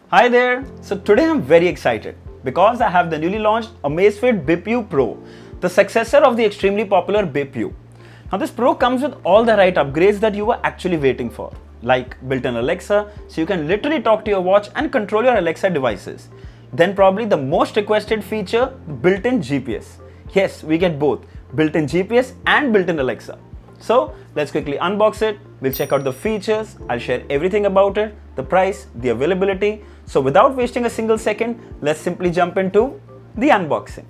Hi there! So today I'm very excited because I have the newly launched Amazfit Bip U Pro, the successor of the extremely popular Bip U. Now this Pro comes with all the right upgrades that you were actually waiting for, like built-in Alexa, so you can literally talk to your watch and control your Alexa devices. Then probably the most requested feature, built-in GPS. Yes, we get both, built-in GPS and built-in Alexa. So let's quickly unbox it, we'll check out the features, I'll share everything about it, the price, the availability. So without wasting a single second, let's simply jump into the unboxing.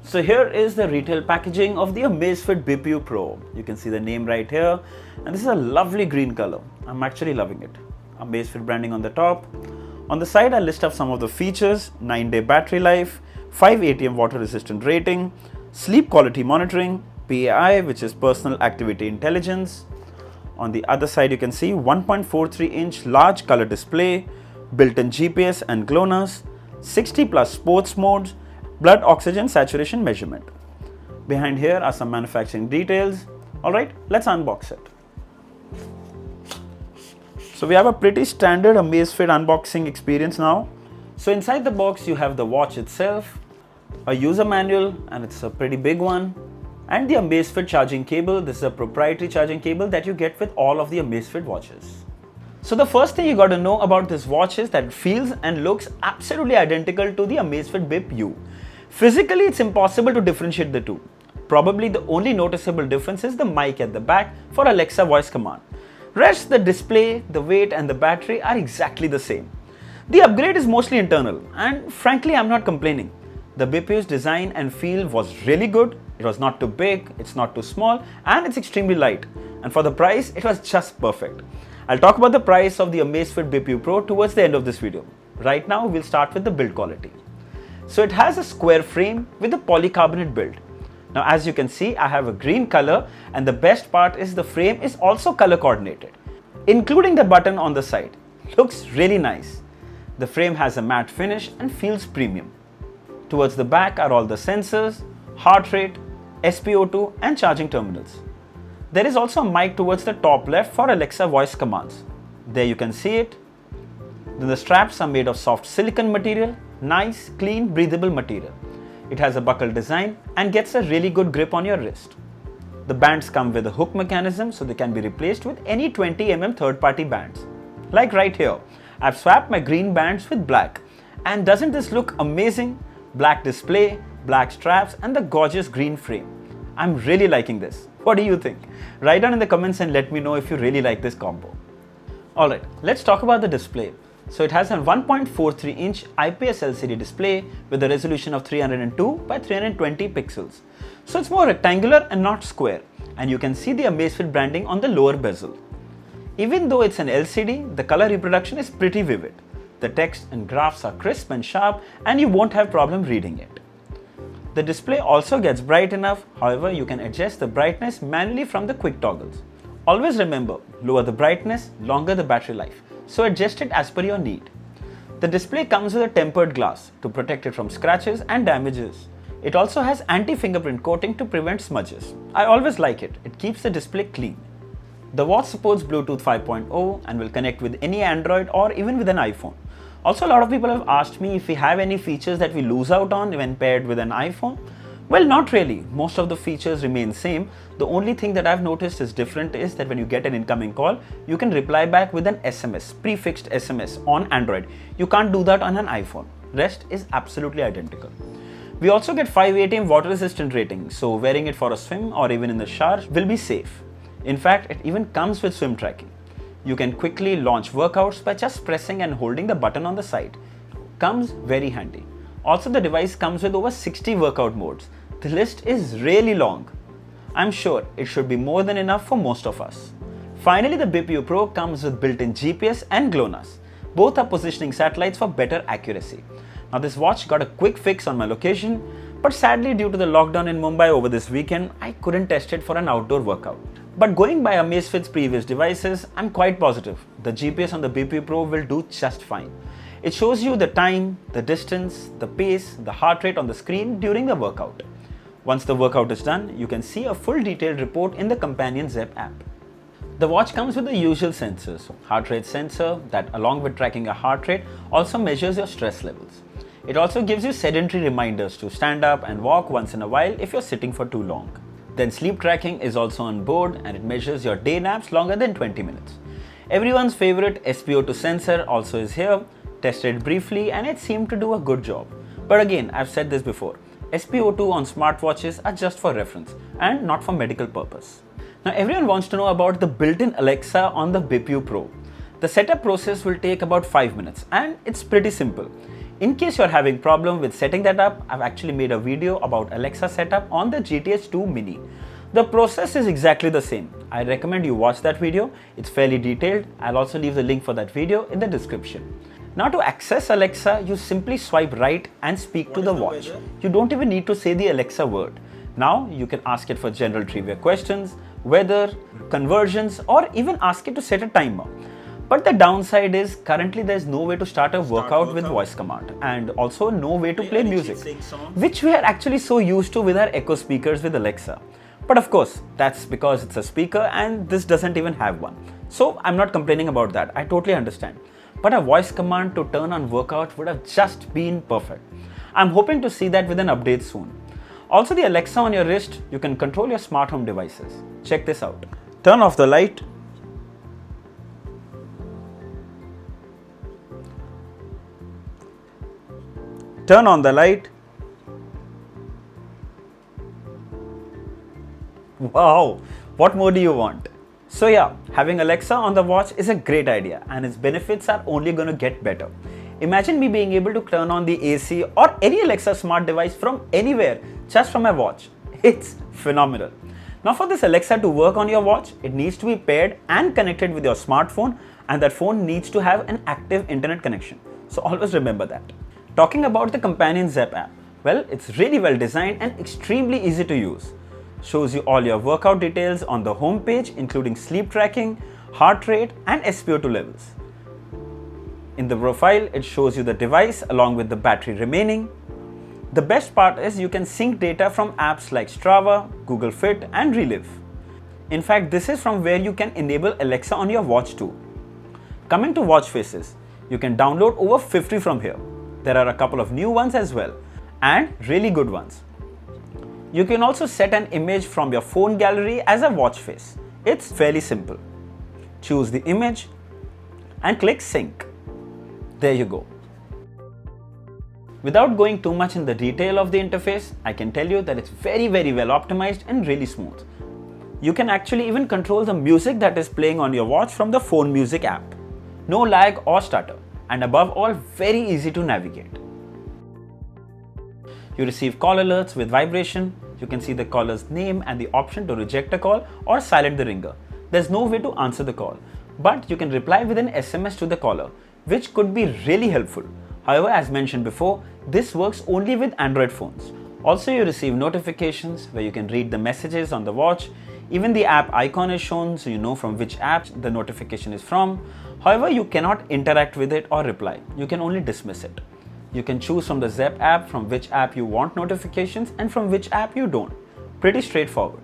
So here is the retail packaging of the Amazfit Bip U Pro. You can see the name right here, and this is a lovely green color. I'm actually loving it. Amazfit branding on the top. On the side, I'll list off some of the features: 9-day battery life, 5 ATM water resistant rating, sleep quality monitoring, PAI, which is personal activity intelligence. On the other side, you can see 1.43-inch large color display, built-in GPS and GLONASS, 60 plus sports modes, blood oxygen saturation measurement. Behind here are some manufacturing details. Alright, let's unbox it. So we have a pretty standard Amazfit unboxing experience now. So inside the box you have the watch itself, a user manual, and it's a pretty big one, and the Amazfit charging cable. This is a proprietary charging cable that you get with all of the Amazfit watches. So the first thing you got to know about this watch is that it feels and looks absolutely identical to the Amazfit Bip U. Physically, it's impossible to differentiate the two. Probably the only noticeable difference is the mic at the back for Alexa voice command. Rest, the display, the weight and the battery are exactly the same. The upgrade is mostly internal, and frankly I'm not complaining. The Bip U's design and feel was really good. It was not too big, it's not too small, and it's extremely light. And for the price, it was just perfect. I'll talk about the price of the Amazfit Bip U Pro towards the end of this video. Right now, we'll start with the build quality. So it has a square frame with a polycarbonate build. Now as you can see, I have a green color, and the best part is the frame is also color coordinated, including the button on the side. Looks really nice. The frame has a matte finish and feels premium. Towards the back are all the sensors, heart rate, SpO2 and charging terminals. There is also a mic towards the top left for Alexa voice commands. There you can see it. Then the straps are made of soft silicone material, nice, clean, breathable material. It has a buckle design and gets a really good grip on your wrist. The bands come with a hook mechanism, so they can be replaced with any 20mm third-party bands. Like right here, I've swapped my green bands with black. And doesn't this look amazing? Black display, black straps and the gorgeous green frame. I'm really liking this. What do you think? Write down in the comments and let me know if you really like this combo. Alright, let's talk about the display. So it has a 1.43-inch IPS LCD display with a resolution of 302 by 320 pixels. So it's more rectangular and not square, and you can see the Amazfit branding on the lower bezel. Even though it's an LCD, the color reproduction is pretty vivid. The text and graphs are crisp and sharp, and you won't have problem reading it. The display also gets bright enough, however you can adjust the brightness manually from the quick toggles. Always remember, lower the brightness, longer the battery life, so adjust it as per your need. The display comes with a tempered glass to protect it from scratches and damages. It also has anti-fingerprint coating to prevent smudges. I always like it, it keeps the display clean. The watch supports Bluetooth 5.0 and will connect with any Android or even with an iPhone. Also, a lot of people have asked me if we have any features that we lose out on when paired with an iPhone. Well, not really. Most of the features remain same. The only thing that I've noticed is different is that when you get an incoming call, you can reply back with an SMS, prefixed SMS on Android. You can't do that on an iPhone. Rest is absolutely identical. We also get 5 ATM water resistant rating, so wearing it for a swim or even in the shower will be safe. In fact, it even comes with swim tracking. You can quickly launch workouts by just pressing and holding the button on the side. Comes very handy. Also, the device comes with over 60 workout modes. The list is really long. I'm sure it should be more than enough for most of us. Finally, the Bip U Pro comes with built-in GPS and GLONASS. Both are positioning satellites for better accuracy. Now this watch got a quick fix on my location, but sadly due to the lockdown in Mumbai over this weekend, I couldn't test it for an outdoor workout. But going by Amazfit's previous devices, I'm quite positive the GPS on the Bip U Pro will do just fine. It shows you the time, the distance, the pace, the heart rate on the screen during the workout. Once the workout is done, you can see a full detailed report in the companion Zepp app. The watch comes with the usual sensors, heart rate sensor that along with tracking your heart rate also measures your stress levels. It also gives you sedentary reminders to stand up and walk once in a while if you're sitting for too long. Then sleep tracking is also on board and it measures your day naps longer than 20 minutes. Everyone's favorite SpO2 sensor also is here, tested briefly and it seemed to do a good job. But again, I've said this before, SpO2 on smartwatches are just for reference and not for medical purpose. Now everyone wants to know about the built-in Alexa on the Bip U Pro. The setup process will take about 5 minutes and it's pretty simple. In case you're having problem with setting that up, I've actually made a video about Alexa setup on the GTS 2 Mini. The process is exactly the same. I recommend you watch that video. It's fairly detailed. I'll also leave the link for that video in the description. Now to access Alexa, you simply swipe right and speak to the watch. You don't even need to say the Alexa word. Now you can ask it for general trivia questions, weather, conversions, or even ask it to set a timer. But the downside is currently there's no way to start a workout with voice command and also no way to play music, which we are actually so used to with our Echo speakers with Alexa. But of course, that's because it's a speaker and this doesn't even have one. So I'm not complaining about that, I totally understand. But a voice command to turn on workout would have just been perfect. I'm hoping to see that with an update soon. Also, the Alexa on your wrist, you can control your smart home devices. Check this out. Turn off the light. Turn on the light. Wow, what more do you want? So yeah, having Alexa on the watch is a great idea and its benefits are only going to get better. Imagine me being able to turn on the AC or any Alexa smart device from anywhere just from my watch. It's phenomenal. Now for this Alexa to work on your watch, it needs to be paired and connected with your smartphone and that phone needs to have an active internet connection. So always remember that. Talking about the companion Zepp app, well, it's really well designed and extremely easy to use. Shows you all your workout details on the home page, including sleep tracking, heart rate and SpO2 levels. In the profile, it shows you the device along with the battery remaining. The best part is you can sync data from apps like Strava, Google Fit and Relive. In fact, this is from where you can enable Alexa on your watch too. Coming to watch faces, you can download over 50 from here. There are a couple of new ones as well and really good ones. You can also set an image from your phone gallery as a watch face. It's fairly simple. Choose the image and click sync. There you go. Without going too much in the detail of the interface, I can tell you that it's very well optimized and really smooth. You can actually even control the music that is playing on your watch from the phone music app. No lag or stutter, and above all, very easy to navigate. You receive call alerts with vibration. You can see the caller's name and the option to reject a call or silent the ringer. There's no way to answer the call, but you can reply with an SMS to the caller, which could be really helpful. However, as mentioned before, this works only with Android phones. Also, you receive notifications where you can read the messages on the watch. Even the app icon is shown so you know from which app the notification is from. However, you cannot interact with it or reply. You can only dismiss it. You can choose from the Zepp app from which app you want notifications and from which app you don't. Pretty straightforward.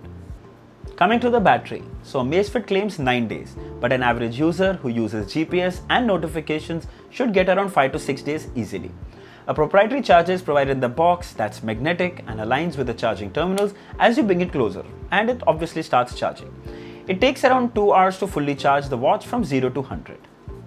Coming to the battery, so Amazfit claims 9 days, but an average user who uses GPS and notifications should get around 5 to 6 days easily. A proprietary charger is provided in the box that's magnetic and aligns with the charging terminals as you bring it closer, and it obviously starts charging. It takes around 2 hours to fully charge the watch from 0 to 100.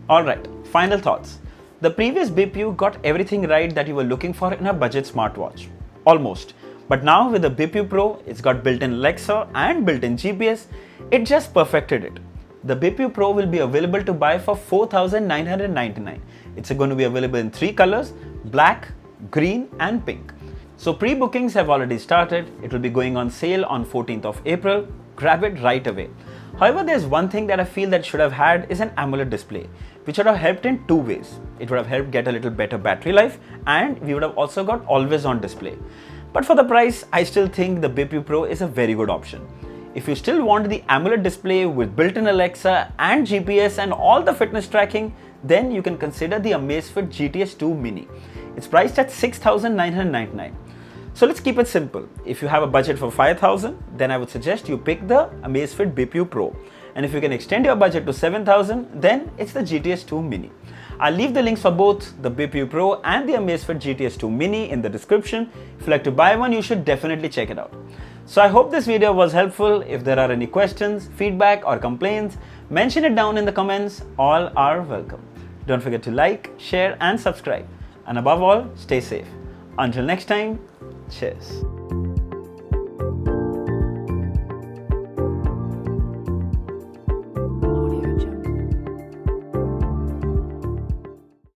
Alright, final thoughts. The previous Bip U got everything right that you were looking for in a budget smartwatch. Almost. But now with the Bip U Pro, it's got built-in Alexa and built-in GPS, it just perfected it. The Bip U Pro will be available to buy for $4,999. It's going to be available in 3 colors, black, green and pink. So pre-bookings have already started. It will be going on sale on 14th of April. Grab it right away. However, there's one thing that I feel that should have had is an AMOLED display, which would have helped in 2 ways. It would have helped get a little better battery life and we would have also got always on display. But for the price, I still think the Bip U Pro is a very good option. If you still want the AMOLED display with built-in Alexa and GPS and all the fitness tracking, then you can consider the Amazfit GTS 2 Mini. It's priced at $6,999. So let's keep it simple. If you have a budget for $5,000, then I would suggest you pick the Amazfit Bip U Pro. And if you can extend your budget to 7,000, then it's the GTS 2 Mini. I'll leave the links for both the Bip U Pro and the Amazfit GTS 2 Mini in the description. If you'd like to buy one, you should definitely check it out. So I hope this video was helpful. If there are any questions, feedback or complaints, mention it down in the comments. All are welcome. Don't forget to like, share and subscribe. And above all, stay safe. Until next time, cheers.